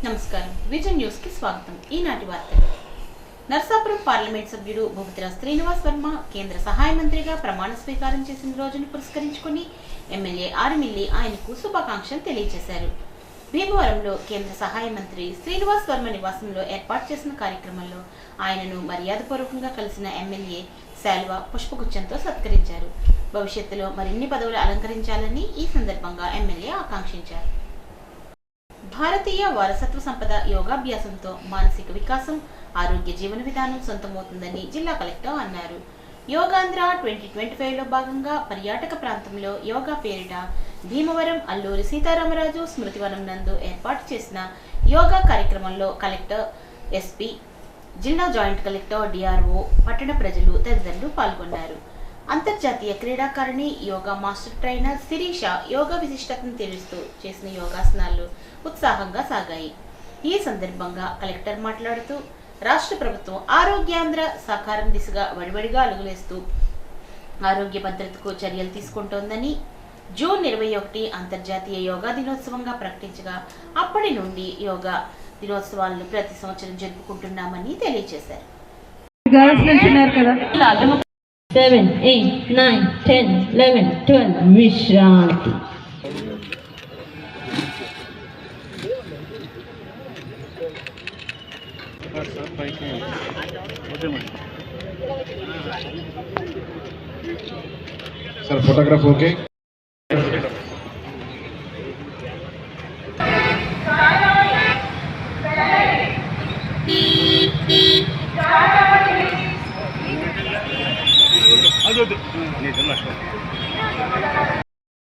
నమస్కారం vision news కి స్వాగతం. ఈనాటి వార్తలు. నర్సాపురం పార్లమెంట్ సభ్యుడు భూపతిరావు శ్రీనివాస్ వర్మ కేంద్ర సహాయ మంత్రిగా ప్రమాణ స్వీకారం చేసిన రోజును పురస్కరించుకుని ఎమ్మెల్యే ఆర్మిల్లి ఆయనకు శుభాకాంక్షలు తెలియజేశారు. భీమవరంలో కేంద్ర సహాయ మంత్రి శ్రీనివాస్ వర్మ నివాసంలో ఏర్పాటు చేసిన కార్యక్రమంలో ఆయనను మర్యాదపూర్వకంగా కలిసిన ఎమ్మెల్యే శాల్వా పుష్పగుచ్చంతో సత్కరించారు. భవిష్యత్తులో మరిన్ని పదవులు అలంకరించాలని ఈ సందర్భంగా ఎమ్మెల్యే ఆకాంక్షించారు. భారతీయ వారసత్వ సంపద యోగాభ్యాసంతో మానసిక వికాసం, ఆరోగ్య జీవన విధానం సొంతమవుతుందని జిల్లా కలెక్టర్ అన్నారు. యోగాంధ్ర 2025లో భాగంగా పర్యాటక ప్రాంతంలో యోగా పేరిట భీమవరం అల్లూరి సీతారామరాజు స్మృతివనం నందు ఏర్పాటు చేసిన యోగా కార్యక్రమంలో కలెక్టర్, ఎస్పీ, జిల్లా జాయింట్ కలెక్టర్, డిఆర్ఓ, పట్టణ ప్రజలు తదితరులు పాల్గొన్నారు. అంతర్జాతీయ క్రీడాకారిణి, యోగా మాస్టర్ ట్రైనర్ శిరీష యోగా విశిష్టతను తెలుస్తూ చేసిన యోగాసనాలు ఉత్సాహంగా సాగాయి. ఈ సందర్భంగా కలెక్టర్ మాట్లాడుతూ రాష్ట్ర ప్రభుత్వం ఆరోగ్యాంధ్ర సాకారం దిశగా వడివడిగా అడుగులేస్తూ ఆరోగ్య భద్రతకు చర్యలు తీసుకుంటోందని, జూన్ 21 అంతర్జాతీయ యోగా దినోత్సవంగా ప్రకటించగా అప్పటి నుండి యోగా దినోత్సవాలను ప్రతి సంవత్సరం జరుపుకుంటున్నామని తెలియజేశారు. 7, 8, 9, 10, 11, 12 విశ్రాంతి. Sir photograph okay.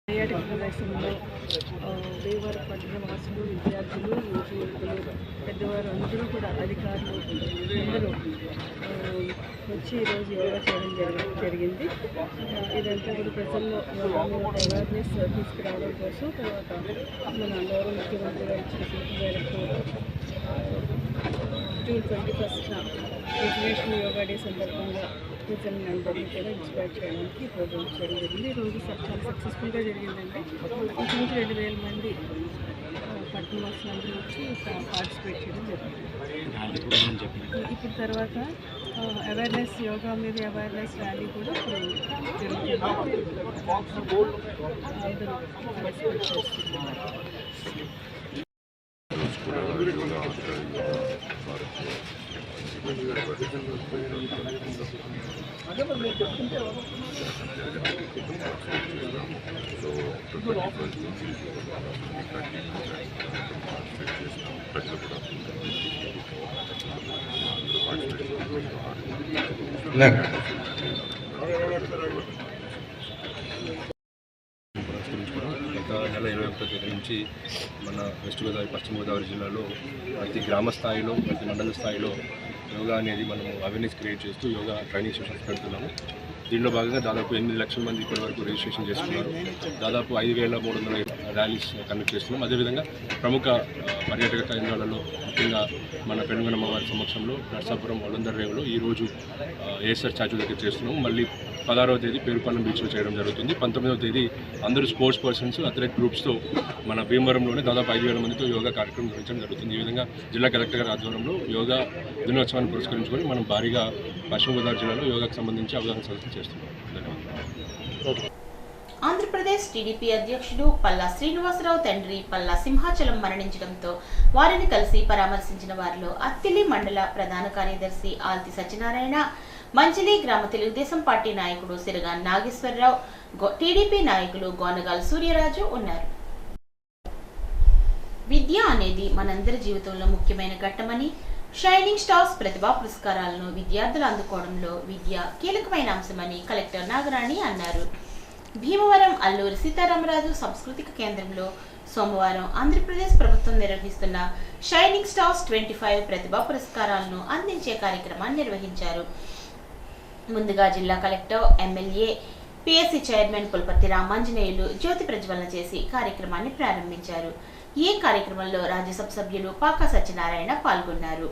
పర్యాటక ప్రదేశంలో దేవర పట్టణ వాసులు, విద్యార్థులు, యువకులు, పెద్దవారు అందరూ కూడా అధికారులు అందరూ వచ్చి ఈరోజు యోగా చేయడం జరిగింది. ఇదంతా కూడా ప్రజల్లో అవేర్నెస్ తీసుకురావడం కోసం, తర్వాత మన గౌరవ ముఖ్యమంత్రి గారు ఇచ్చిన పిలుపు మేరకు జూన్ 21న ఇంటర్నేషనల్ యోగా డే సందర్భంగా ప్రజల్ని అందరినీ కూడా ఇన్స్పైర్ చేయడానికి ప్రోగ్రామ్ చేయడం జరిగింది. ఈరోజు చాలా సక్సెస్ఫుల్గా జరిగిందండి. ఇంచుమించు 2000 మంది పట్టణవాసులు అందరూ వచ్చి పార్టిసిపేట్ చేయడం జరిగింది. ఇప్పుడు తర్వాత అవేర్నెస్, యోగా మీద అవేర్నెస్ ర్యాలీ కూడా జరుగుతుంది. అందరూ పార్టిసిపేట్ చేస్తున్నారు. నెల 21 తేదీ నుంచి మన వెస్ట్ గోదావరి, పశ్చిమ గోదావరి జిల్లాలో ప్రతి గ్రామ స్థాయిలో, ప్రతి మండల స్థాయిలో యోగా అనేది మనము అవేర్నెస్ క్రియేట్ చేస్తూ యోగా ట్రైనింగ్ సెషన్స్ పెడుతున్నాము. దీనిలో భాగంగా దాదాపు 8 లక్షల మంది ఇప్పటి వరకు రిజిస్ట్రేషన్ చేసుకున్నారు. దాదాపు 5300 ర్యాలీస్ కండక్ట్ చేస్తున్నాం. అదేవిధంగా ప్రముఖ పర్యాటక కేంద్రాలలో, ముఖ్యంగా మన పెనుగొండమ్మ వారి సమక్షంలో నర్సాపురం ఒలందర్ రేవులో ఈరోజు ఏఎస్ఆర్ స్టాచ్యూ దగ్గర చేస్తున్నాము. మళ్ళీ 16వ తేదీ పేరుపాలెం బీచ్లో చేయడం జరుగుతుంది. 19వ తేదీ అందరూ స్పోర్ట్స్ పర్సన్స్, అథ్లెట్ గ్రూప్స్తో మన భీమవరంలోనే దాదాపు 5000 మందితో యోగా కార్యక్రమం నిర్వహించడం జరుగుతుంది. ఈ విధంగా జిల్లా కలెక్టర్ గారి ఆధ్వర్యంలో యోగా దినోత్సవాన్ని పురస్కరించుకొని మనం భారీగా పశ్చిమ గోదావరి జిల్లాలో యోగాకు సంబంధించి అవగాహన సదస్సులు చేస్తున్నాం. ధన్యవాదాలు. ఆంధ్రప్రదేశ్ టీడీపీ అధ్యక్షుడు పల్లా శ్రీనివాసరావు తండ్రి పల్లా సింహాచలం మరణించడంతో వారిని కలిసి పరామర్శించిన వారిలో అత్తిలి మండల ప్రధాన కార్యదర్శి ఆల్తి సత్యనారాయణ, మంచిలి గ్రామ తెలుగుదేశం పార్టీ నాయకుడు సిరగా నాగేశ్వరరావు, టీడీపీ నాయకులు గోనగాల సూర్యరాజు ఉన్నారు. విద్య అనేది మనందరి జీవితంలో ముఖ్యమైన ఘట్టమని, షైనింగ్ స్టార్స్ ప్రతిభా పురస్కారాలను విద్యార్థులు అందుకోవడంలో విద్య కీలకమైన అంశమని కలెక్టర్ నాగరాణి అన్నారు. భీమవరం అల్లూరి సీతారామరాజు సాంస్కృతిక కేంద్రంలో సోమవారం ఆంధ్రప్రదేశ్ ప్రభుత్వం నిర్వహిస్తున్న షైనింగ్ స్టార్స్ 25 ప్రతిభా పురస్కారాలను అందించే కార్యక్రమాన్ని నిర్వహించారు. ముందుగా జిల్లా collector, MLA, PSC chairman Pulparthi Ramanjaneyulu జ్యోతి ప్రజ్వలన చేసి కార్యక్రమాన్ని ప్రారంభించారు. ఈ కార్యక్రమంలో రాజ్యసభ సభ్యులు పాకా సత్యనారాయణ పాల్గొన్నారు.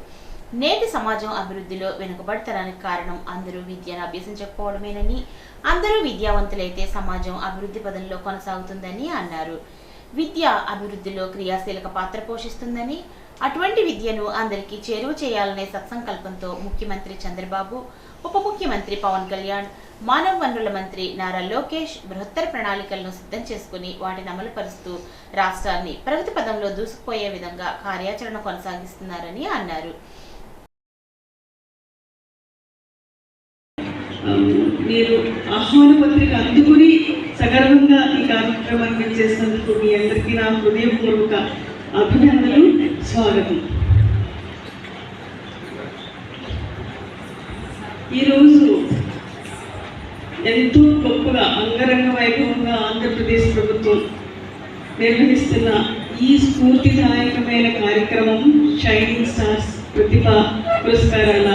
నేటి సమాజం అభివృద్ధిలో వెనుకబడతనానికి కారణం అందరూ విద్యను అభ్యసించకపోవడమేనని, అందరూ విద్యావంతులైతే సమాజం అభివృద్ధి పదంలో కొనసాగుతుందని అన్నారు. విద్య అభివృద్ధిలో క్రియాశీలక పాత్ర పోషిస్తుందని, అటువంటి విద్యను అందరికీ చేరువ చేయాలనే సత్సంకల్పంతో ముఖ్యమంత్రి చంద్రబాబు, ఉప ముఖ్యమంత్రి పవన్ కళ్యాణ్, మానవ వనరుల మంత్రి నారా లోకేష్ బృహత్తర ప్రణాళికలను సిద్ధం చేసుకుని వాటిని అమలు పరుస్తూ రాష్ట్రాన్ని ప్రగతి పదంలో దూసుకుపోయే విధంగా కార్యాచరణ కొనసాగిస్తున్నారని అన్నారు. మీరు ఆహ్వాన పత్రిక అందుకుని సగర్వంగా ఈ కార్యక్రమాన్ని చేసినందుకు మీ అందరికీ నా హృదయపూర్వక అభినందనలు, స్వాగతం. ఈరోజు ఎంతో గొప్పగా అంగరంగ వైభవంగా ఆంధ్రప్రదేశ్ ప్రభుత్వం నిర్వహిస్తున్న ఈ స్ఫూర్తిదాయకమైన కార్యక్రమం షైనింగ్ స్టార్స్ ప్రతిభా పురస్కారాల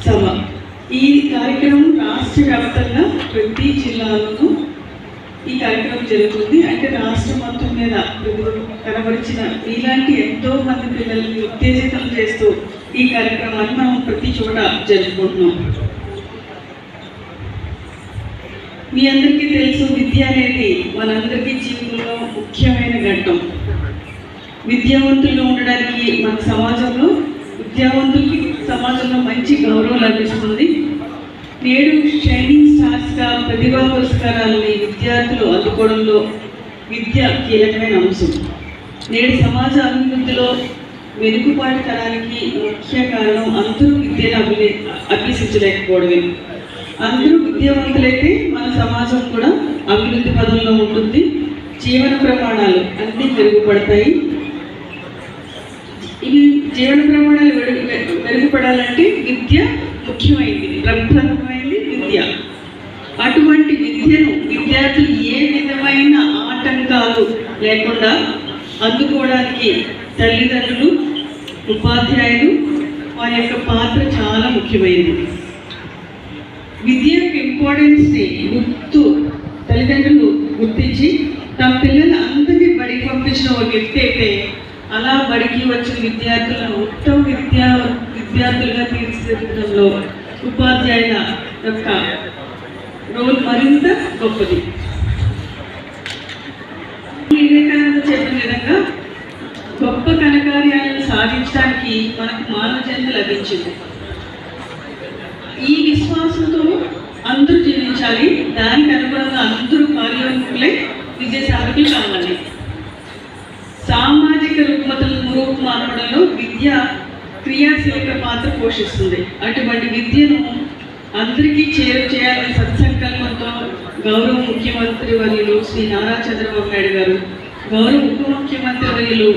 సభ. ఈ కార్యక్రమం రాష్ట్ర వ్యాప్తంగా ప్రతి జిల్లాలోనూ ఈ కార్యక్రమం జరుగుతుంది. అంటే రాష్ట్రం మొత్తం మీద కనబరిచిన ఇలాంటి ఎంతో మంది పిల్లల్ని ఉత్తేజితం చేస్తూ ఈ కార్యక్రమాన్ని మనం ప్రతి చోట జరుపుకుంటున్నాం. మీ అందరికీ తెలుసు, విద్య అనేది మనందరికీ జీవితంలో ముఖ్యమైన ఘట్టం. విద్యావంతులు ఉండడానికి మన సమాజంలో విద్యావంతులకి సమాజంలో మంచి గౌరవం లభిస్తుంది. నేడు షైనింగ్ స్టార్స్గా ప్రతిభా పురస్కారాలని విద్యార్థులు అందుకోవడంలో విద్య కీలకమైన అంశం. నేడు సమాజ అభివృద్ధిలో వెనుకబాటుతనానికి ముఖ్య కారణం అందరూ విద్యను అభ్యసించలేకపోవడమే. అందరూ విద్యావంతులైతే మన సమాజం కూడా అభివృద్ధి పదంలో ఉంటుంది. జీవన ప్రమాణాలు అన్నీ మెరుగుపడతాయి. ఇవి జీవన ప్రమాణాలు మెరుగుపడాలంటే విద్య ముఖ్యమైనది, ప్రధానమైనది విద్య. అటువంటి విద్యను విద్యార్థులు ఏ విధమైన ఆటంకాలు లేకుండా అందుకోవడానికి తల్లిదండ్రులు, ఉపాధ్యాయులు వారి యొక్క పాత్ర చాలా ముఖ్యమైనది. విద్య యొక్క ఇంపార్టెన్స్ని తల్లిదండ్రులు గుర్తించి తమ పిల్లలు అందరినీ బడికి పంపించిన ఒక వ్యక్తి అయితే అలా బడికి వచ్చిన విద్యార్థులను ఉత్తమ విద్యార్థులుగా తీర్చిదిద్దడంలో ఉపాధ్యాయుల యొక్క రోల్ మరింత గొప్పది. వివేకానంద చెప్పిన విధంగా గొప్ప ఘనకార్యాలను సాధించడానికి మనకు మానవ జన్మ లభించింది. ఈ విశ్వాసంతో అందరూ జీవించాలి. దానికి అనుగుణంగా అందరూ కార్యోన్ముఖులై విజయ సాధకులు కావాలి. సామాజిక రూపుమాపడంలో విద్య క్రియాశీలక పాత్ర పోషిస్తుంది. అటువంటి విద్యను అందరికీ చేయాలని సత్సంకల్పంతో గౌరవ ముఖ్యమంత్రి వర్యులు శ్రీ నారా చంద్రబాబు నాయుడు గారు, గౌరవ ఉప ముఖ్యమంత్రి వర్యులు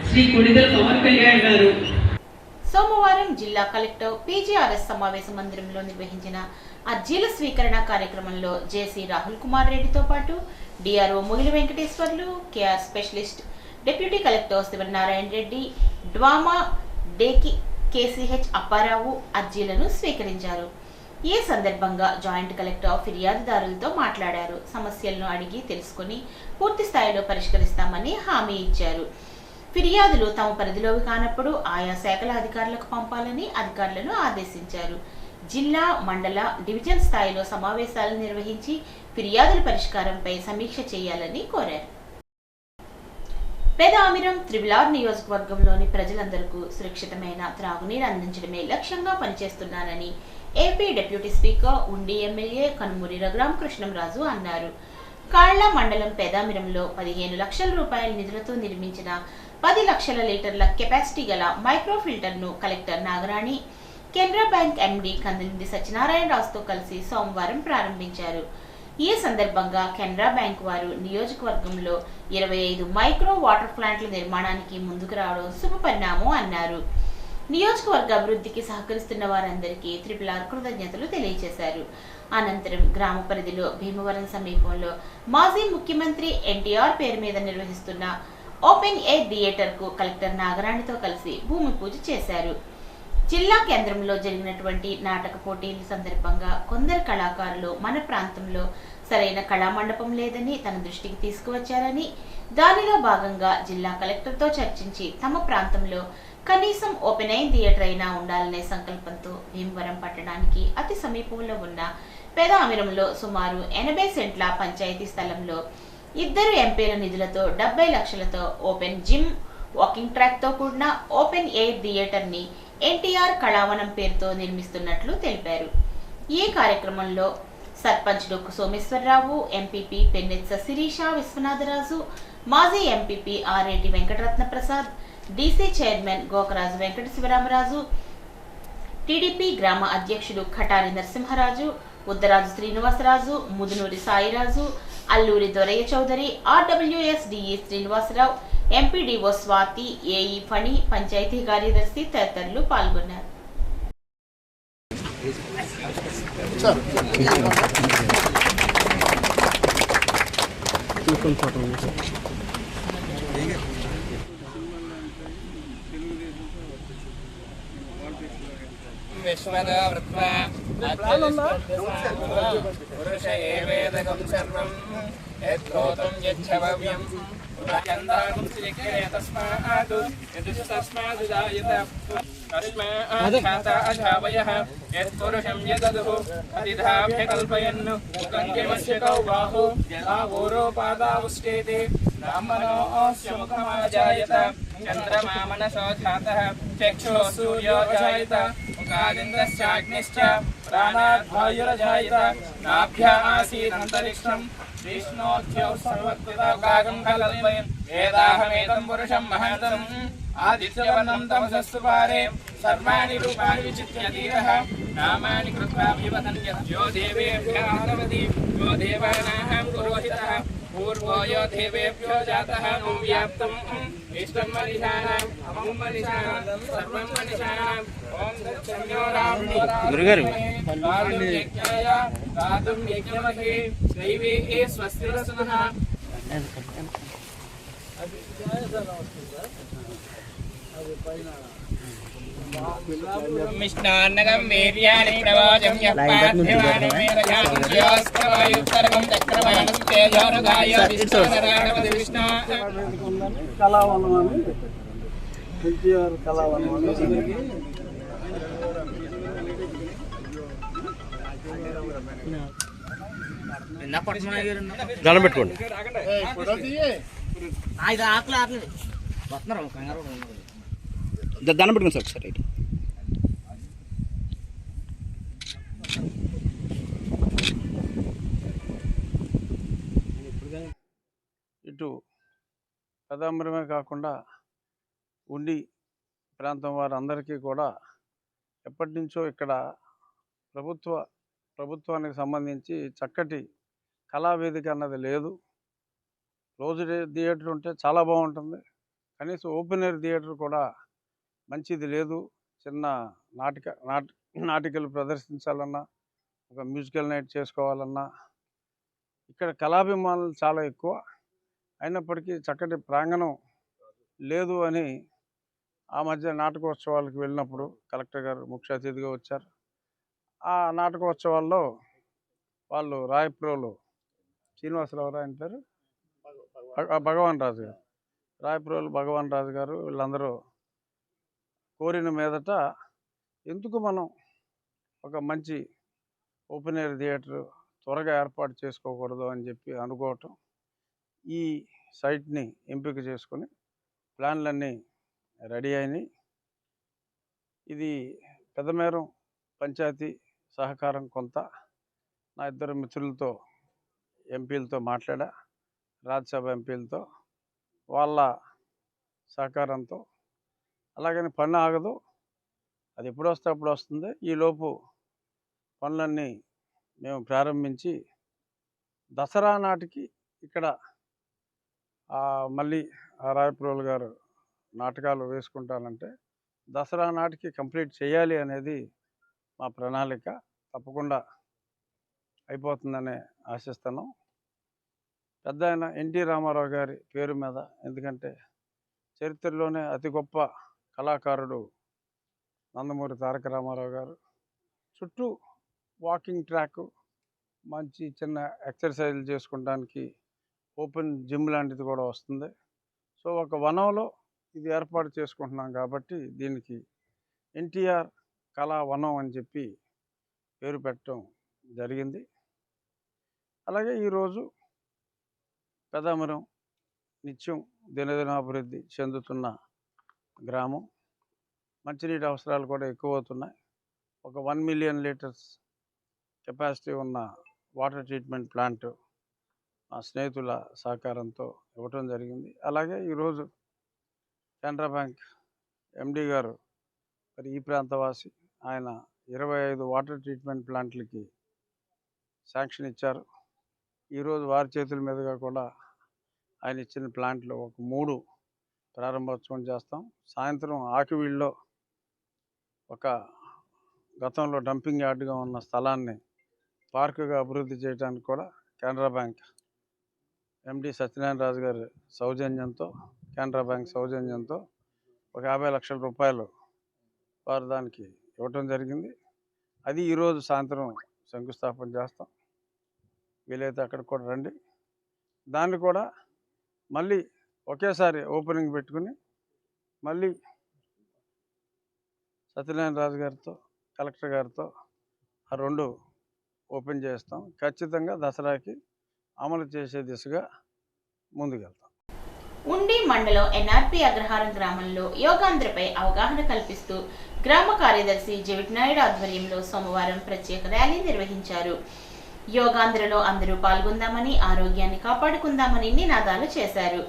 శ్రీ కొణిదెల పవన్ కళ్యాణ్ గారు సోమవారం జిల్లా కలెక్టర్ పీజీఆర్ఎస్ సమావేశ మందిరంలో నిర్వహించిన అర్జీల స్వీకరణ కార్యక్రమంలో జేసీ రాహుల్ కుమార్ రెడ్డితో పాటు DRO Mugili Venkateswarlu, KR specialist deputy collector Sivanarayana Reddy, DWAMA KCH Apparao అర్జీలను స్వీకరించారు. ఈ సందర్భంగా జాయింట్ కలెక్టర్ ఫిర్యాదుదారులతో మాట్లాడారు. సమస్యలను అడిగి తెలుసుకుని పూర్తి స్థాయిలో పరిష్కరిస్తామని హామీ ఇచ్చారు. ఫిర్యాదులు తమ పరిధిలోకి కానప్పుడు ఆయా శాఖల అధికారులకు పంపాలని అధికారులను ఆదేశించారు. జిల్లా, మండల, డివిజన్ స్థాయిలో సమావేశాలు నిర్వహించి ఫిర్యాదుల పరిష్కారంపై సమీక్ష చేయాలని కోరారు. పెదామిరం త్రిబులార్ నియోజకవర్గంలోని ప్రజలందరికీ సురక్షితమైన త్రాగునీరు అందించడమే లక్ష్యంగా పనిచేస్తున్నానని ఏపీ డిప్యూటీ స్పీకర్, ఉండి ఎమ్మెల్యే కనుమూరి రఘురామకృష్ణంరాజు అన్నారు. కాళ్ల మండలం పెదామిరంలో 15 లక్షల రూపాయల నిధులతో నిర్మించిన 10 లక్షల లీటర్ల కెపాసిటీ గల మైక్రో ఫిల్టర్ను collector Nagarani, Canara bank MD కందిలింది సత్యనారాయణ రాజుతో కలిసి సోమవారం ప్రారంభించారు. ఈ సందర్భంగా కెనరా బ్యాంక్ వారు నియోజకవర్గంలో 25 మైక్రో వాటర్ ప్లాంట్ల నిర్మాణానికి ముందుకు రావడం శుభపరిణామం అన్నారు. నియోజకవర్గ అభివృద్ధికి సహకరిస్తున్న వారందరికీ త్రిపులార్ కృతజ్ఞతలు తెలియజేశారు. అనంతరం గ్రామ పరిధిలో భీమవరం సమీపంలో మాజీ ముఖ్యమంత్రి ఎన్టీఆర్ పేరు మీద నిర్వహిస్తున్న ఓపెన్ ఎయిర్ థియేటర్కు కలెక్టర్ నాగరాణితో కలిసి భూమి పూజ చేశారు. జిల్లా కేంద్రంలో జరిగినటువంటి నాటక పోటీల సందర్భంగా కొందరు కళాకారులు మన ప్రాంతంలో సరైన కళామండపం లేదని తన దృష్టికి తీసుకువచ్చారని, దానిలో భాగంగా జిల్లా కలెక్టర్తో చర్చించి తమ ప్రాంతంలో కనీసం ఓపెన్ ఎయిర్ థియేటర్ అయినా ఉండాలనే సంకల్పంతో భీమవరం పట్టణానికి అతి సమీపంలో ఉన్న పెదామిరంలో సుమారు 80 సెంట్ల పంచాయతీ స్థలంలో 2 ఎంపీల నిధులతో 70 లక్షలతో ఓపెన్ జిమ్, వాకింగ్ ట్రాక్తో కూడిన ఓపెన్ ఎయిర్ థియేటర్ని ఎన్టీఆర్ కళావనం పేరుతో నిర్మిస్తున్నట్లు తెలిపారు. ఈ కార్యక్రమంలో సర్పంచ్ డొక్కు సోమేశ్వరరావు, ఎంపీపీ పెన్నెత్స శిరీష విశ్వనాథరాజు, మాజీ MPP Areti Venkataratna Prasad, DC chairman Gokaraju Venkata Sivaramaraju, TDP గ్రామ అధ్యక్షుడు Khatari Narasimharaju, Uddaraju Srinivasaraju, Mudunuri Sairaju, Alluri Dorayya Chowdary, RWS DE Srinivasarao, MPDO Swathi, AE Phani, panchayat కార్యదర్శి తదితరులు పాల్గొన్నారు. విశ్వదావృత్వా పురుష ఏవేదకం సర్వం యత్రోతం యచ్చవ్యం పురచందానం శ్రీకరే తస్మాత్ యదుస్తస్మాత్ జాయత తస్మాత్ ఖ్యాతా అజావయః యత్పురుషం యదదుః అతిధాభ్య కల్పయన్ కంకిమస్య కౌ బాహు ఆవోరోపాదావుష్టేతే బ్రాహ్మణోऽस्य ముఖమాజాయత చంద్రమా మనసో ఖ్యాతః చక్షుः సూర్యో జాయత ముఖాదింద్రశ్చాగ్నిశ్చ ప్రాణాద్వాయురజాయత నాభ్యా ఆసీదन्तరిక్షం విష్ణోధ్యౌ సర్వత్రిలోకాగం కల్పయన్ వేదాహమేతం పురుషం మహతం ఆదిత్యవర్ణం తమసస్తు పారే సర్వాణి రూపాణి విచిత్య ధీరః నామాని కృత్వా వివదన్య యో దేవేభ్యः ఆనవతి యో దేవానాం పురోహితः పూర్వో యో దేవేభ్యో జాతः నం వ్యాప్తం ఇష్టం మనిషానాం అమం మనిషానాం సర్వం మనిషానాం ఓం సత్యమ్యో గురుగారు యజ్ఞాయ గాతుం యజ్ఞమహి దైవీ స్వస్తిరసనః మిష్ణాన్నగం వీర్యాణి ప్రవాజం యపార్థివాని మేరయాస్కవాయుత్తరగం చక్రవాణం తేజోరగాయ విష్ణునరాణవది విష్ణు కళావనం అని ఎన్టీఆర్ కళావనం అని దండం పెట్టుకోండి. దండం పెట్టుకోండి సార్ ఒకసారి. ఇటు పెదాంబరమే కాకుండా ఉండి ప్రాంతం వారందరికీ కూడా ఎప్పటి నుంచో ఇక్కడ ప్రభుత్వానికి సంబంధించి చక్కటి కళావేదిక అన్నది లేదు. రోజు థియేటర్ ఉంటే చాలా బాగుంటుంది, కనీసం ఓపెన్ ఎయిర్ థియేటర్ కూడా మంచిది లేదు. చిన్న నాటికలు ప్రదర్శించాలన్నా, ఒక మ్యూజికల్ నైట్ చేసుకోవాలన్నా ఇక్కడ కళాభిమానులు చాలా ఎక్కువ. అయినప్పటికీ చక్కటి ప్రాంగణం లేదు అని ఆ మధ్య నాటకోత్సవాలకు వెళ్ళినప్పుడు కలెక్టర్ గారు ముఖ్య అతిథిగా వచ్చారు. ఆ నాటకోత్సవాల్లో వాళ్ళు రాయప్రోలు శ్రీనివాసరావు ఆయన పేరు భగవాన్ రాజు గారు, రాయప్రోలు భగవాన్ రాజు గారు వీళ్ళందరూ కోరిన మీదట ఎందుకు మనం ఒక మంచి ఓపెన్ ఎయిర్ థియేటర్ త్వరగా ఏర్పాటు చేసుకోకూడదు అని చెప్పి అనుకోవటం, ఈ సైట్ని ఎంపిక చేసుకొని ప్లాన్లన్నీ రెడీ అయినాయి. ఇది పెదమేరం పంచాయతీ సహకారం కొంత, నా ఇద్దరు మిత్రులతో ఎంపీలతో మాట్లాడా, రాజ్యసభ ఎంపీలతో వాళ్ళ సహకారంతో. అలాగని పని ఆగదు, అది ఎప్పుడు వస్తే అప్పుడు వస్తుంది. ఈలోపు పనులన్నీ మేము ప్రారంభించి దసరా నాటికి ఇక్కడ మళ్ళీ రాయప్రోలు గారు నాటకాలు వేసుకుంటానంటే దసరా నాటికి కంప్లీట్ చేయాలి అనేది మా ప్రణాళిక. తప్పకుండా అయిపోతుందనే ఆశిస్తున్నాం. పెద్ద ఆయన ఎన్టీ రామారావు గారి పేరు మీద, ఎందుకంటే చరిత్రలోనే అతి గొప్ప కళాకారుడు నందమూరి తారక రామారావు గారు. చుట్టూ వాకింగ్ ట్రాక్, మంచి చిన్న ఎక్సర్సైజ్లు చేసుకోవడానికి ఓపెన్ జిమ్ లాంటిది కూడా వస్తుంది. సో ఒక వనంలో ఇది ఏర్పాటు చేసుకుంటున్నాం కాబట్టి దీనికి ఎన్టీఆర్ కళా వనం అని చెప్పి పేరు పెట్టడం జరిగింది. అలాగే ఈరోజు పెదామరం నిత్యం దినదినాభివృద్ధి చెందుతున్న గ్రామం. మంచినీటి అవసరాలు కూడా ఎక్కువ అవుతున్నాయి. ఒక 1 మిలియన్ లీటర్స్ కెపాసిటీ ఉన్న వాటర్ ట్రీట్మెంట్ ప్లాంట్ మా స్నేహితుల సహకారంతో ఇవ్వటం జరిగింది. అలాగే ఈరోజు కెనరా బ్యాంక్ ఎండి గారు మరి ఈ ప్రాంతవాసి, ఆయన 25 వాటర్ ట్రీట్మెంట్ ప్లాంట్లకి శాంక్షన్ ఇచ్చారు. ఈరోజు వారి చేతుల మీదుగా కూడా ఆయన ఇచ్చిన ప్లాంట్లు ఒక 3 ప్రారంభోత్సవం చేస్తాం. సాయంత్రం ఆకివీళ్ళలో ఒక గతంలో డంపింగ్ యార్డ్గా ఉన్న స్థలాన్ని పార్కుగా అభివృద్ధి చేయడానికి కూడా కెనరా బ్యాంక్ ఎండి సత్యనారాయణ రాజు గారి సౌజన్యంతో, కెనరా బ్యాంక్ సౌజన్యంతో ఒక 50 లక్షల రూపాయలు వారు దానికి ఇవ్వటం జరిగింది. అది ఈరోజు సాయంత్రం శంకుస్థాపన చేస్తాం. వీలైతే అక్కడికి కూడా రండి. దాన్ని కూడా మళ్ళీ ఒకేసారి ఓపెనింగ్ పెట్టుకుని మళ్ళీ సత్యనారాయణ రాజు గారితో, కలెక్టర్ గారితో ఆ 2 ఓపెన్ చేస్తాం. ఖచ్చితంగా దసరాకి అమలు చేసే దిశగా ముందుకెళ్తాం. ఉండి మండలం ఎన్ఆర్పి అగ్రహారం గ్రామంలో యోగాంధ్రపై అవగాహన కల్పిస్తూ గ్రామ కార్యదర్శి జవిట్ నాయుడు ఆధ్వర్యంలో సోమవారం ప్రత్యేక ర్యాలీ నిర్వహించారు. యోగాంధ్రలో అందరూ పాల్గొందామని, ఆరోగ్యాన్ని కాపాడుకుందామని నినాదాలు చేశారు.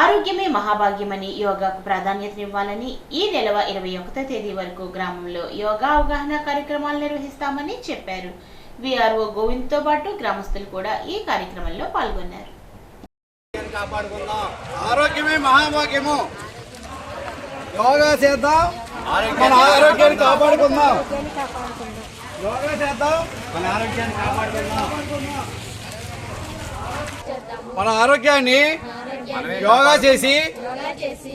ఆరోగ్యమే మహాభాగ్యమని, యోగాకు ప్రాధాన్యతనివ్వాలని, ఈ నెల 21వ తేదీ వరకు గ్రామంలో యోగా అవగాహన కార్యక్రమాలు నిర్వహిస్తామని చెప్పారు. విఆర్ఓ గోవింద్తో పాటు గ్రామస్తులు కూడా ఈ కార్యక్రమంలో పాల్గొన్నారు. ఆరోగ్యమే మహాభాగ్యము. యోగా చేద్దాం, మన ఆరోగ్యాన్ని కాపాడుకుందాం. యోగా చేద్దాం, మన ఆరోగ్యాన్ని కాపాడుకుందాం. మన ఆరోగ్యాన్ని యోగా చేసి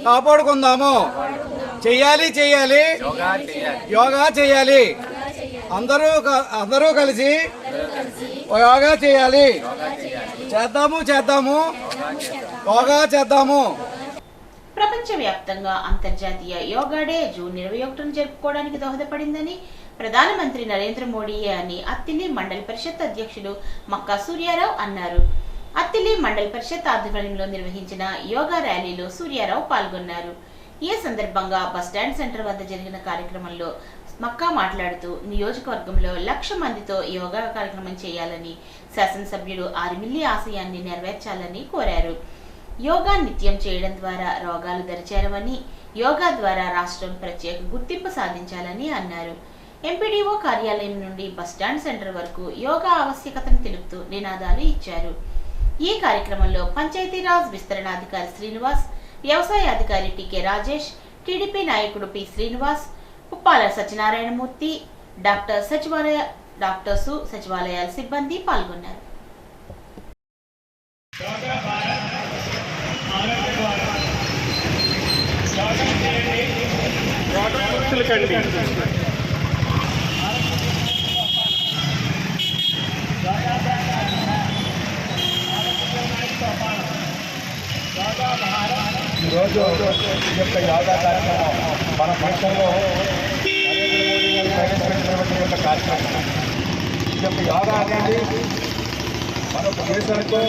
కాపాడుకుందాము. చెయ్యాలి చెయ్యాలి యోగా చేయాలి. అందరూ కలిసి యోగా చేయాలి. చేద్దాము యోగా చేద్దాము. ప్రపంచవ్యాప్తంగా అంతర్జాతీయ యోగా డే జూన్ 21న జరుపుకోవడానికి దోహదపడిందని ప్రధానమంత్రి నరేంద్ర మోడీ అని అత్తిలి మండల పరిషత్ అధ్యక్షుడు మక్కా సూర్యారావు అన్నారు. అత్తిలి మండల పరిషత్ ఆధ్వర్యంలో నిర్వహించిన యోగా ర్యాలీలో సూర్యారావు పాల్గొన్నారు. ఈ సందర్భంగా బస్టాండ్ సెంటర్ వద్ద జరిగిన కార్యక్రమంలో మక్కా మాట్లాడుతూ నియోజకవర్గంలో 1,00,000 మందితో యోగా కార్యక్రమం చేయాలని, శాసనసభ్యుడు ఆరిమిల్లి ఆశయాన్ని నెరవేర్చాలని కోరారు. యోగా నిత్యం చేయడం ద్వారా రోగాలు దరిచేరవని, యోగా ద్వారా రాష్ట్రం ప్రత్యేక గుర్తింపు సాధించాలని అన్నారు. ఎంపీడీఓ కార్యాలయం నుండి బస్టాండ్ సెంటర్ వరకు యోగా ఆవశ్యకతను తెలుపుతూ నినాదాలు ఇచ్చారు. ఈ కార్యక్రమంలో పంచాయతీరాజ్ విస్తరణాధికారి శ్రీనివాస్, వ్యవసాయ అధికారి టికే రాజేష్, టీడీపీ నాయకుడు పి శ్రీనివాస్, ఉప్పాల సత్యనారాయణమూర్తి, డాక్టర్సు, సచివాలయాల సిబ్బంది పాల్గొన్నారు. ఈరోజు ఈ యొక్క యోగా కార్యక్రమం మన దేశంలో ప్రవేశపెట్టినటువంటి యొక్క కార్యక్రమం. ఈ యొక్క యోగా అనేది మన దేశానికో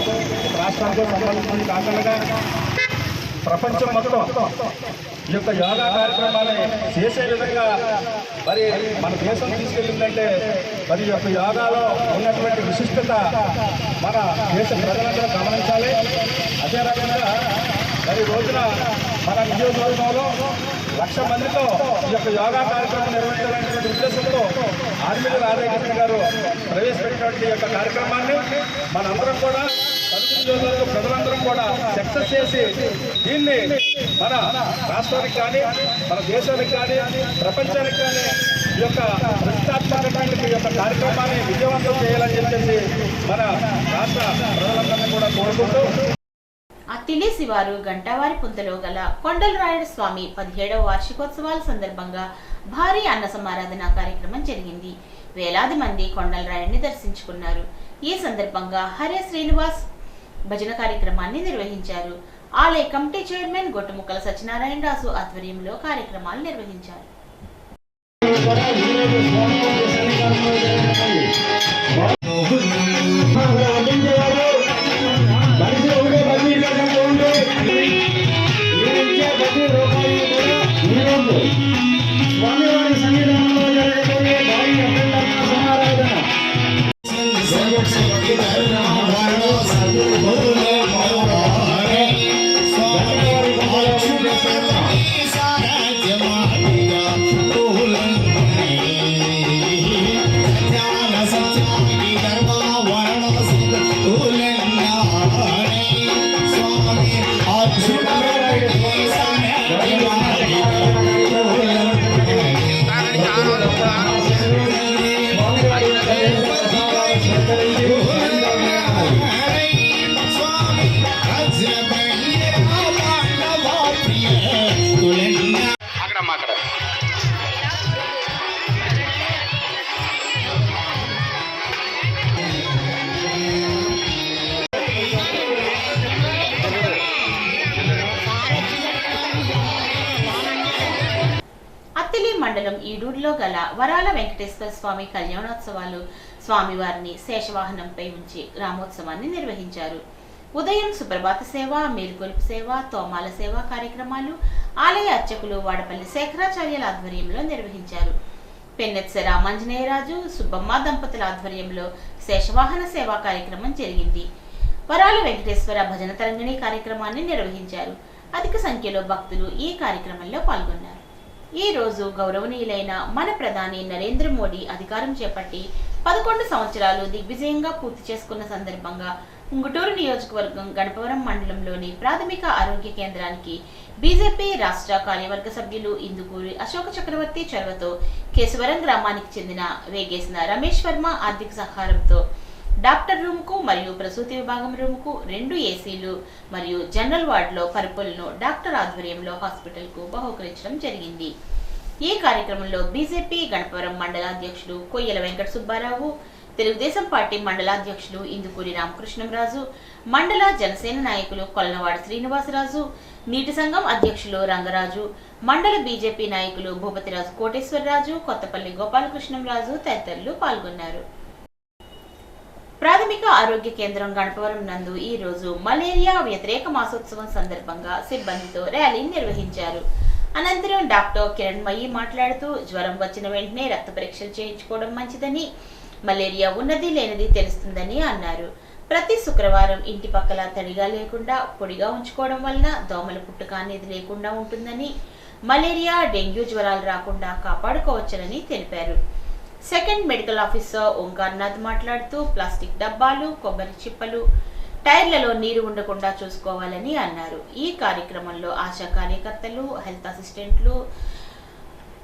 రాష్ట్రానికో సంబంధించింది కాకుండా ప్రపంచం మొత్తం ఈ యొక్క యోగా కార్యక్రమాన్ని చేసే విధంగా మరి మన దేశం తీసుకెళ్ళిందంటే మరి ఈ యొక్క యోగాలో ఉన్నటువంటి విశిష్టత మన దేశ ప్రజలందరూ గమనించాలి. అదే రకంగా మరి రోజున మన నియోజకవర్గంలో 1,00,000 మందితో ఈ యొక్క యోగా కార్యక్రమం నిర్వహించాలనేటువంటి ఉద్దేశంతో ఆర్మిల్లి రాధాకృష్ణ గారు ప్రవేశపెట్టినటువంటి యొక్క కార్యక్రమాన్ని మనందరం కూడా నియోజకవర్గ ప్రజలందరం కూడా సక్సెస్ చేసి దీన్ని మన రాష్ట్రానికి కానీ, మన దేశానికి కానీ, ప్రపంచానికి కానీ ఈ యొక్క ప్రతిష్టాత్మకమైనటువంటి ఈ యొక్క కార్యక్రమాన్ని విజయవంతం చేయాలని చెప్పేసి మన రాష్ట్ర ప్రజలందరినీ కూడా కోరుకుంటూ అత్తిలి శివారు గంటావారి పుంతలో గల కొండలరాయుడు స్వామి 17వ వార్షికోత్సవాల సందర్భంగా భారీ అన్న సమారాధన కార్యక్రమం జరిగింది. వేలాది మంది కొండలరాయుడిని దర్శించుకున్నారు. ఈ సందర్భంగా హరే శ్రీనివాస్ భజన కార్యక్రమాన్ని నిర్వహించారు. ఆలయ కమిటీ చైర్మన్ గొట్టుముక్కల సత్యనారాయణ రాజు ఆధ్వర్యంలో కార్యక్రమాలు నిర్వహించారు. మనిషి ముందు స్వామివారి సన్నిధానంలో జరగబోయే భారీ అభ్యంతరణ సమారాధన మండలం ఈడూరులో గల వరాల వెంకటేశ్వర స్వామి కళ్యాణోత్సవాలు స్వామివారిని శేషవాహనంపై ఉంచి గ్రామోత్సవాన్ని నిర్వహించారు. ఉదయం సుప్రభాత సేవ, మేలుకొలుపు సేవ, తోమాల సేవ కార్యక్రమాలు ఆలయ అర్చకులు వాడపల్లి శేఖరాచార్యుల ఆధ్వర్యంలో నిర్వహించారు. పెన్నెత్స రామాంజనేయరాజు, సుబ్బమ్మ దంపతుల ఆధ్వర్యంలో శేషవాహన సేవా కార్యక్రమం జరిగింది. వరాల వెంకటేశ్వర భజన తరంగిణి కార్యక్రమాన్ని నిర్వహించారు. అధిక సంఖ్యలో భక్తులు ఈ కార్యక్రమంలో పాల్గొన్నారు. ఈ రోజు గౌరవనీయులైన మన ప్రధాని నరేంద్ర మోడీ అధికారం చేపట్టి 11 సంవత్సరాలు దిగ్విజయంగా పూర్తి చేసుకున్న సందర్భంగా ఉంగుటూరు నియోజకవర్గం గణపవరం మండలంలోని ప్రాథమిక ఆరోగ్య కేంద్రానికి బీజేపీ రాష్ట్ర కార్యవర్గ సభ్యులు ఇందుకూరి అశోక చక్రవర్తి చొరవతో కేశవరం గ్రామానికి చెందిన వేగేసిన రమేష్ వర్మ ఆర్థిక సహకారంతో డాక్టర్ రూమ్ కు మరియు ప్రసూతి విభాగం రూమ్ కు 2 ఏసీలు మరియు జనరల్ వార్డులో పరుపులను డాక్టర్ ఆధ్వర్యంలో హాస్పిటల్ కు బహూకరించడం జరిగింది. ఈ కార్యక్రమంలో బీజేపీ గణపవరం మండలాధ్యక్షుడు కొయ్యల వెంకట సుబ్బారావు, తెలుగుదేశం పార్టీ మండలాధ్యక్షులు ఇందుకూరి రామకృష్ణంరాజు, మండల జనసేన నాయకులు కొల్లవాడ శ్రీనివాసరాజు, నీటి సంఘం అధ్యక్షులు రంగరాజు, మండల బీజేపీ నాయకులు భూపతిరాజు కోటేశ్వరరాజు, కొత్తపల్లి గోపాలకృష్ణంరాజు తదితరులు పాల్గొన్నారు. ప్రాథమిక ఆరోగ్య కేంద్రం గణపవరం నందు ఈ రోజు మలేరియా వ్యతిరేక మాసోత్సవం సందర్భంగా సిబ్బందితో ర్యాలీ నిర్వహించారు. అనంతరం డాక్టర్ కిరణ్మయి మాట్లాడుతూ జ్వరం వచ్చిన వెంటనే రక్త పరీక్షలు చేయించుకోవడం మంచిదని, మలేరియా ఉన్నది లేనిది తెలుస్తుందని అన్నారు. ప్రతి శుక్రవారం ఇంటి పక్కల తడిగా లేకుండా పొడిగా ఉంచుకోవడం వలన దోమల పుట్టుక అనేది లేకుండా ఉంటుందని, మలేరియా డెంగ్యూ జ్వరాలు రాకుండా కాపాడుకోవచ్చునని తెలిపారు. సెకండ్ మెడికల్ ఆఫీసర్ ఓంకార్నాథ్ మాట్లాడుతూ ప్లాస్టిక్ డబ్బాలు, కొబ్బరి చిప్పలు, టైర్లలో నీరు ఉండకుండా చూసుకోవాలని అన్నారు. ఈ కార్యక్రమంలో ఆశా కార్యకర్తలు, హెల్త్ అసిస్టెంట్లు,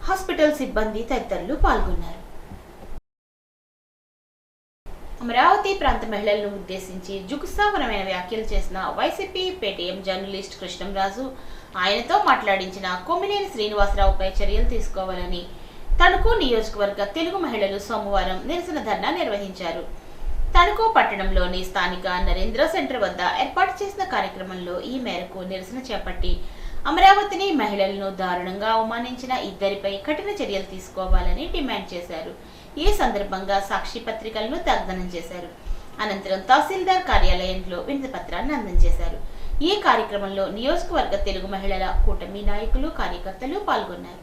హాస్పిటల్ సిబ్బంది తదితరులు పాల్గొన్నారు. అమరావతి ప్రాంత మహిళలను ఉద్దేశించి జుగుప్సాకరమైన వ్యాఖ్యలు చేసిన వైసీపీ పేటీఎం జర్నలిస్ట్ కృష్ణంరాజు, ఆయనతో మాట్లాడించిన కొమ్మినేని శ్రీనివాసరావుపై చర్యలు తీసుకోవాలని తణుకు నియోజకవర్గ తెలుగు మహిళలు సోమవారం నిరసన ధర్నా నిర్వహించారు. తణుకు పట్టణంలోని స్థానిక నరేంద్ర సెంటర్ వద్ద ఏర్పాటు చేసిన కార్యక్రమంలో ఈ మేరకు నిరసన చేపట్టి అమరావతిని మహిళలను దారుణంగా అవమానించిన ఇద్దరిపై కఠిన చర్యలు తీసుకోవాలని డిమాండ్ చేశారు. ఈ సందర్భంగా సాక్షి పత్రికలను దగ్ధనం చేశారు. అనంతరం తహసీల్దార్ కార్యాలయంలో వినతి పత్రాన్ని అందజేశారు. ఈ కార్యక్రమంలో నియోజకవర్గ తెలుగు మహిళల కూటమి నాయకులు, కార్యకర్తలు పాల్గొన్నారు.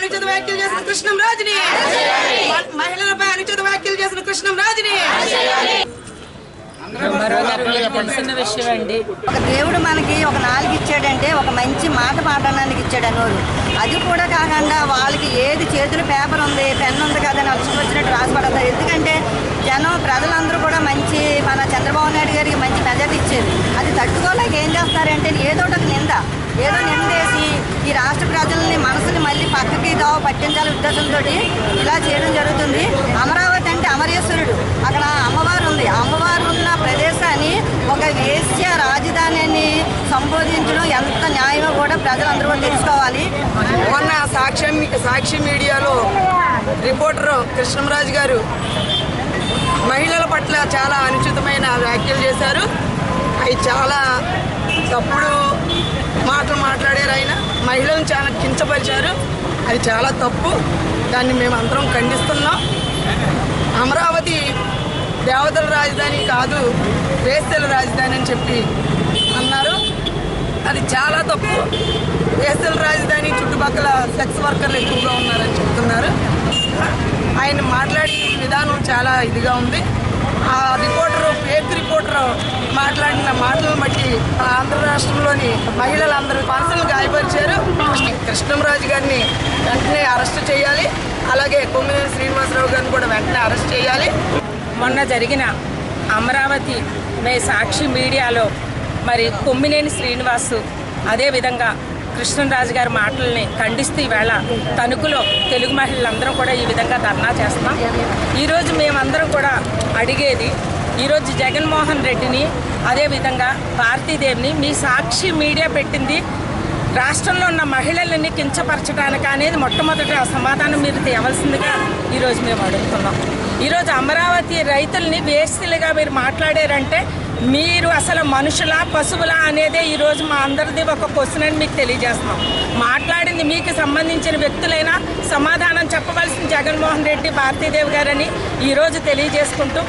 అనుచిత వ్యాఖ్యలు చేసిన కృష్ణంరాజుని, మహిళలపై అనుచిత వ్యాఖ్యలు చేసిన కృష్ణంరాజుని. తెలిసిన విషయం అండి. ఒక దేవుడు మనకి ఒక నాలుగు ఇచ్చాడంటే ఒక మంచి మాట మాట్లాడడానికి ఇచ్చాడు అన్నోరు. అది కూడా కాకుండా వాళ్ళకి ఏది చేతులు పేపర్ ఉంది, పెన్ ఉంది కదని అవసరం వచ్చినట్టు రాసిపడతారు. ఎందుకంటే ప్రజలందరూ కూడా మంచి మన చంద్రబాబు నాయుడు గారికి మంచి మెజార్టీ ఇచ్చేది. అది తట్టుకోలేక ఏం చేస్తారంటే ఏదో ఒకటి ఏదో నిందేసి ఈ రాష్ట్ర ప్రజల్ని మనసుని మళ్ళీ పక్కకి దావ పట్టించాలనే ఉద్దేశంతో ఇలా చేయడం జరుగుతుంది. అమరావతి అంటే అమరేశ్వరుడు, అక్కడ అమ్మవారు ఉంది. అమ్మవారు ఉన్న ప్రదేశాన్ని ఒక వేశ్య రాజధానిని సంబోధించడం ఎంత న్యాయమో కూడా ప్రజలందరూ కూడా తెలుసుకోవాలి. మొన్న సాక్షి మీడియాలో రిపోర్టర్ కృష్ణంరాజు గారు మహిళల పట్ల చాలా అనుచితమైన వ్యాఖ్యలు చేశారు. అవి చాలా తప్పుడు మాటలు మాట్లాడారు. ఆయన మహిళలను చాలా కించపరిచారు. అది చాలా తప్పు. దాన్ని మేము అందరం ఖండిస్తున్నాం. అమరావతి దేవతల రాజధాని కాదు, వేశ్యల రాజధాని అని చెప్పి అన్నారు. అది చాలా తప్పు. వేశ్యల రాజధాని చుట్టుపక్కల సెక్స్ వర్కర్లు ఎక్కువగా ఉన్నారని చెప్తున్నారు. ఆయన మాట్లాడే విధానం చాలా ఇదిగా ఉంది. ఆ ఫేక్ రిపోర్టర్ మాట్లాడిన మాటలను బట్టి ఆంధ్ర రాష్ట్రంలోని మహిళలందరూ మనసులను గాయపరిచారు. కృష్ణంరాజు గారిని వెంటనే అరెస్ట్ చేయాలి. అలాగే కొమ్మినేని శ్రీనివాసరావు గారిని కూడా వెంటనే అరెస్ట్ చేయాలి. మొన్న జరిగిన అమరావతి సాక్షి మీడియాలో మరి కొమ్మినేని శ్రీనివాసు అదేవిధంగా కృష్ణంరాజు గారి మాటల్ని ఖండిస్తూ ఈవేళ తణుకులో తెలుగు మహిళలందరం కూడా ఈ విధంగా ధర్నా చేస్తున్నాం. ఈరోజు మేమందరం కూడా అడిగేది, ఈరోజు జగన్మోహన్ రెడ్డిని అదేవిధంగా భారతీదేవిని మీ సాక్షి మీడియా పెట్టింది రాష్ట్రంలో ఉన్న మహిళలని కించపరచడానికి అనేది మొట్టమొదటి సమాధానం మీరు తేవలసిందిగా ఈరోజు మేము అడుగుతున్నాం. ఈరోజు అమరావతి రైతుల్ని వేస్యలుగా మీరు మాట్లాడారంటే మీరు అసలు మనుషులా పశువులా అనేదే ఈరోజు మా అందరిది ఒక క్వశ్చన్ అని మీకు తెలియజేస్తున్నాం. మాట్లాడింది మీకు సంబంధించిన వ్యక్తులైనా సమాధానం చెప్పవలసిన జగన్మోహన్ రెడ్డి భారతీదేవి గారని ఈరోజు తెలియజేసుకుంటూ,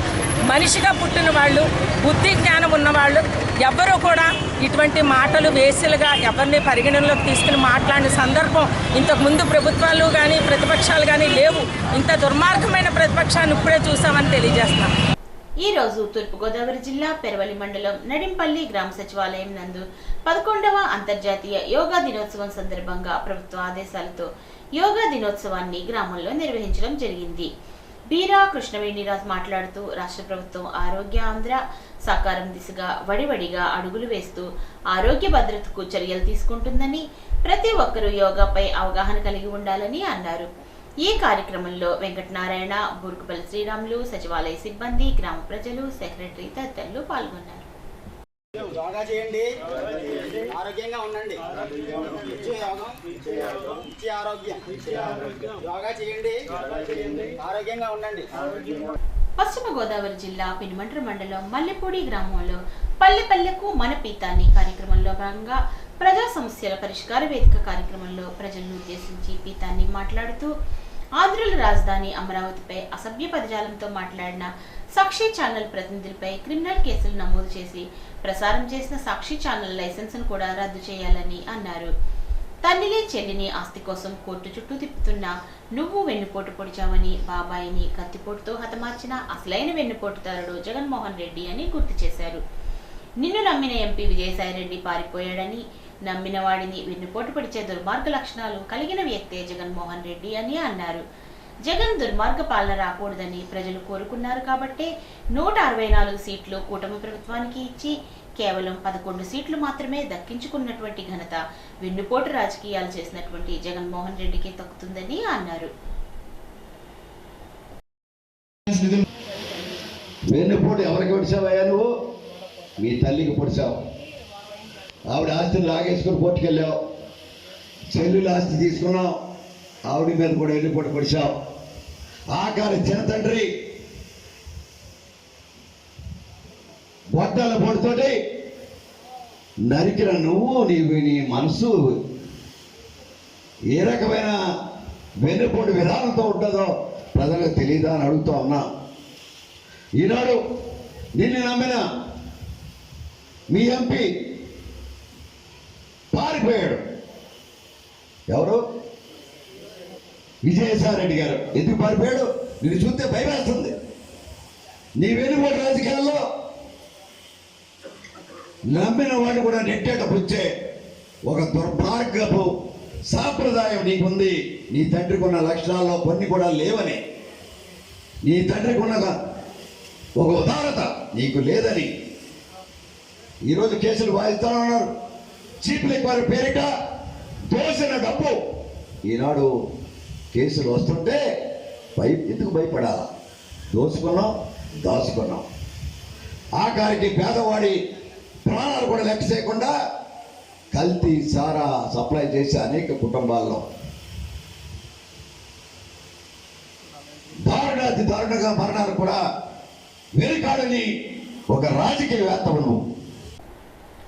మనిషిగా పుట్టిన వాళ్ళు, బుద్ధి జ్ఞానం ఉన్నవాళ్ళు ఎవ్వరూ కూడా ఇటువంటి మాటలు వేసులుగా ఎవరిని పరిగణనలోకి తీసుకుని మాట్లాడిన సందర్భం ఇంతకుముందు ప్రభుత్వాలు కానీ ప్రతిపక్షాలు కానీ లేవు. ఇంత దుర్మార్గమైన ప్రతిపక్షాన్ని ఇప్పుడే చూసామని తెలియజేస్తున్నాం. ఈ రోజు తూర్పుగోదావరి జిల్లా పెరవలి మండలం నడింపల్లి గ్రామ సచివాలయం నందు 11వ అంతర్జాతీయ యోగా దినోత్సవం సందర్భంగా ప్రభుత్వ ఆదేశాలతో యోగా దినోత్సవాన్ని గ్రామంలో నిర్వహించడం జరిగింది. బీరా కృష్ణవేణిరాజ్ మాట్లాడుతూ రాష్ట్ర ప్రభుత్వం ఆరోగ్య ఆంధ్ర సాకారం దిశగా వడివడిగా అడుగులు వేస్తూ ఆరోగ్య భద్రతకు చర్యలు తీసుకుంటుందని, ప్రతి ఒక్కరూ యోగాపై అవగాహన కలిగి ఉండాలని అన్నారు. ఈ కార్యక్రమంలో వెంకటనారాయణ, బూర్కుపల్లి శ్రీరాములు, సచివాలయ సిబ్బంది, గ్రామ ప్రజలు, సెక్రటరీ తదితరులు పాల్గొన్నారు. యోగా చేయండి, ఆరోగ్యంగా ఉండండి. ఆరోగ్యం యోగా చేయండి, ఆరోగ్యంగా ఉండండి. పశ్చిమ గోదావరి జిల్లా పెనుమంట్ర మండలం మల్లెపూడి గ్రామంలో పల్లె పల్లెకు మన పీతాన్ని కార్యక్రమంలో భాగంగా ప్రజా సమస్యల పరిష్కార వేదిక కార్యక్రమంలో ప్రజలను ఉద్దేశించి పీతాన్ని మాట్లాడుతూ ఆంధ్రుల రాజధాని అమరావతిపై అసభ్య పదజాలంతో మాట్లాడిన సాక్షి ఛానల్ ప్రతినిధులపై క్రిమినల్ కేసులు నమోదు చేసి ప్రసారం చేసిన సాక్షి ఛానల్ లైసెన్సును కూడా రద్దు చేయాలని అన్నారు. తల్లిని చెల్లిని ఆస్తి కోసం కోర్టు చుట్టూ తిప్పుతున్న నువ్వు వెన్నుపోటు పొడిచావని, బాబాయిని కత్తిపోటుతో హతమార్చిన అసలైన వెన్నుపోటుదారుడు జగన్మోహన్ రెడ్డి అని గుర్తు చేశారు. నిన్ను నమ్మిన ఎంపీ విజయసాయిరెడ్డి పారిపోయాడని, నమ్మిన వాడిని వెన్నుపోటు పొడిచే దుర్మార్గ లక్షణాలు కలిగిన వ్యక్తే జగన్మోహన్ రెడ్డి అని అన్నారు. జగన్ దుర్మార్గ పాలన రాకూడదని ప్రజలు కోరుకున్నారు కాబట్టే 164 సీట్లు కూటమి ప్రభుత్వానికి ఇచ్చి కేవలం 11 సీట్లు మాత్రమే దక్కించుకున్నటువంటి ఘనత వెన్నుపోటు రాజకీయాలు చేసినటువంటి జగన్మోహన్ రెడ్డికి దక్కుతుందని అన్నారు. వెన్నుపోటు ఎవరికి పొడిచావయ్యా? నువ్వు మీ తల్లికి పొడిచావు. ఆవిడ ఆస్తిని లాగేసుకుని పోటుకెళ్ళావు. చెల్లుల ఆస్తి తీసుకున్నావు, ఆవిడ మీద కూడా వెన్నుపోటు పొడిచావు. ఆఖరి చిన్న తండ్రి బొడ్డల పొడితోటి నరికిన నువ్వు నీ మనసు ఏ రకమైన వెన్నుపోటు విధానంతో ఉంటుందో ప్రజలకు తెలియదా అని అడుగుతూ ఉన్నా. ఈనాడు నిన్ను నమ్మిన మీ ఎంపీ పారిపోయాడు. ఎవరు? విజయసాయి రెడ్డి గారు ఎందుకు పారిపోయాడు? నిన్ను చూస్తే భయమేస్తుంది. నీ వెనుబడి రాజకీయాల్లో నమ్మిన వాడు కూడా నెట్టేట పుచ్చే ఒక దుర్మార్గపు సాంప్రదాయం నీకుంది. నీ తండ్రికి ఉన్న లక్షణాల్లో కొన్ని కూడా లేవని, నీ తండ్రికి ఉన్న ఒక ఉదారత నీకు లేదని ఈరోజు కేసులు వాయిస్తాను ఉన్నారు. చీఫ్ లిక్వర్ పేరిట దోసిన డబ్బు ఈనాడు కేసులు వస్తుంటే ఎందుకు భయపడాలా? దోసుకున్నాం, దాచుకున్నాం. ఆఖరికి పేదవాడి ప్రాణాలు కూడా లెక్క చేయకుండా కల్తీ సారా సప్లై చేసే అనేక కుటుంబాల్లో దారుణాతి దారుణంగా మరణాలు కూడా వెనుకాడని ఒక రాజకీయవేత్తను.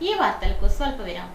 ఈ వార్తలకు స్వల్ప విరామం.